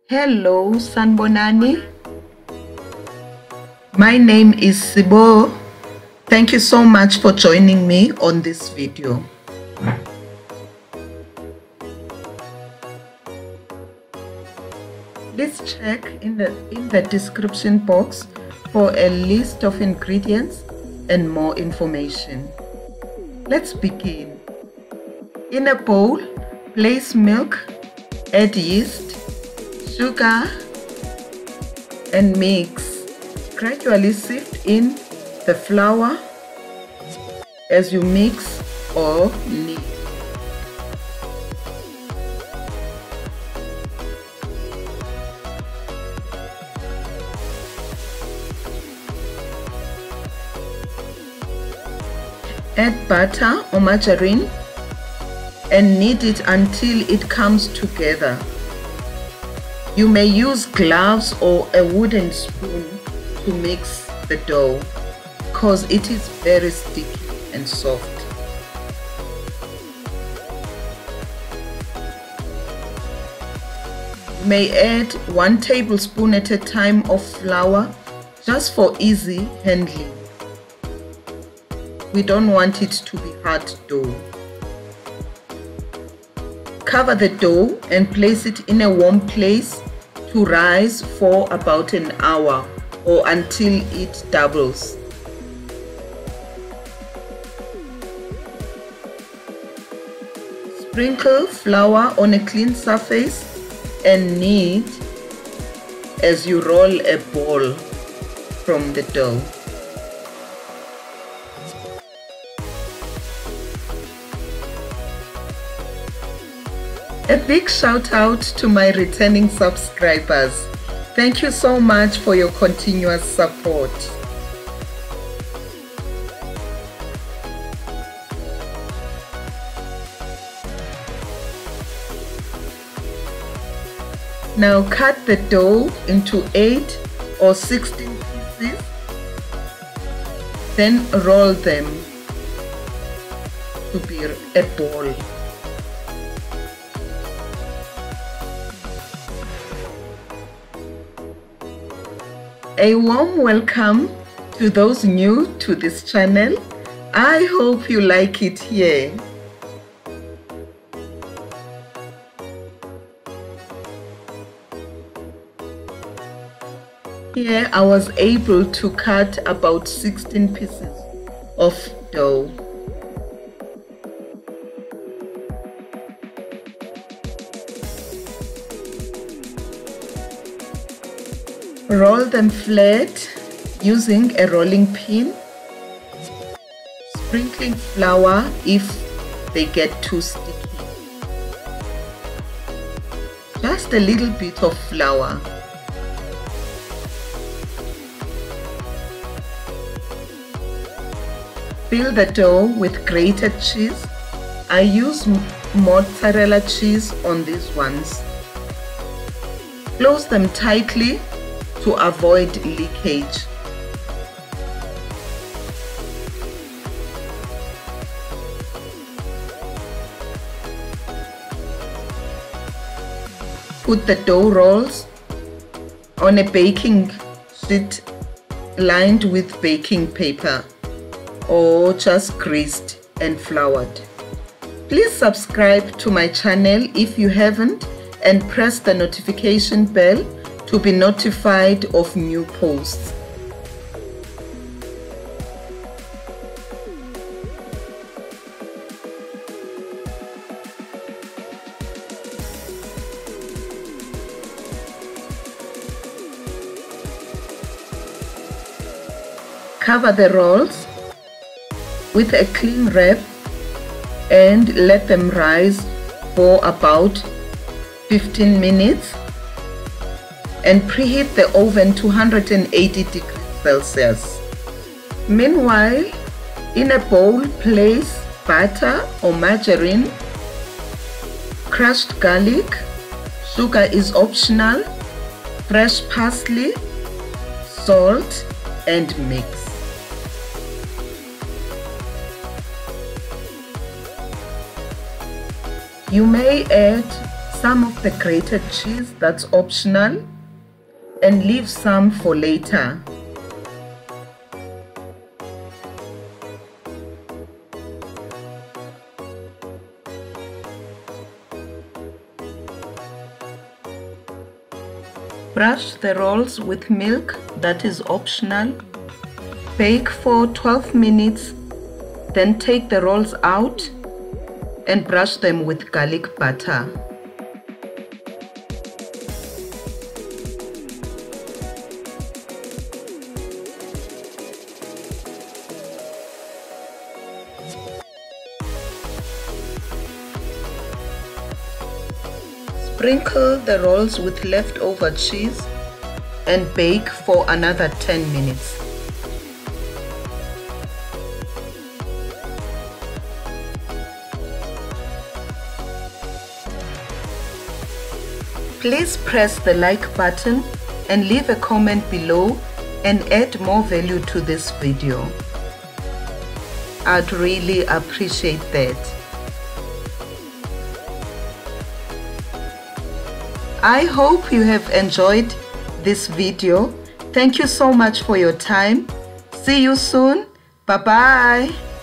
Hello, Sanbonani. My name is CBO. Thank you so much for joining me on this video. Please check in the description box for a list of ingredients and more information. Let's begin. In a bowl, place milk, add yeast, sugar, and mix. Gradually sift in the flour as you mix or knead. Add butter or margarine and knead it until it comes together. You may use gloves or a wooden spoon to mix the dough because it is very sticky and soft. You may add 1 tablespoon at a time of flour just for easy handling. We don't want it to be hard dough. Cover the dough and place it in a warm place to rise for about an hour or until it doubles. Sprinkle flour on a clean surface and knead as you roll a ball from the dough. A big shout out to my returning subscribers. Thank you so much for your continuous support. Now cut the dough into 8 or 16 pieces, then roll them to be a ball. A warm welcome to those new to this channel. I hope you like it here. Here I was able to cut about 16 pieces of dough. Roll them flat using a rolling pin, sprinkling flour if they get too sticky. Just a little bit of flour. Fill the dough with grated cheese. I use mozzarella cheese on these ones. Close them tightly to avoid leakage. Put the dough rolls on a baking sheet lined with baking paper or just greased and floured. Please subscribe to my channel if you haven't and press the notification bell to be notified of new posts. Cover the rolls with a clean wrap and let them rise for about 15 minutes and preheat the oven to 180 degrees Celsius. Meanwhile, in a bowl, place butter or margarine, crushed garlic, sugar is optional, fresh parsley, salt, and mix. You may add some of the grated cheese, that's optional, and leave some for later. Brush the rolls with milk, that is optional. Bake for 12 minutes, then take the rolls out and brush them with garlic butter. Sprinkle the rolls with leftover cheese and bake for another 10 minutes. Please press the like button and leave a comment below and add more value to this video. I'd really appreciate that. I hope you have enjoyed this video. Thank you so much for your time. See you soon. Bye-bye.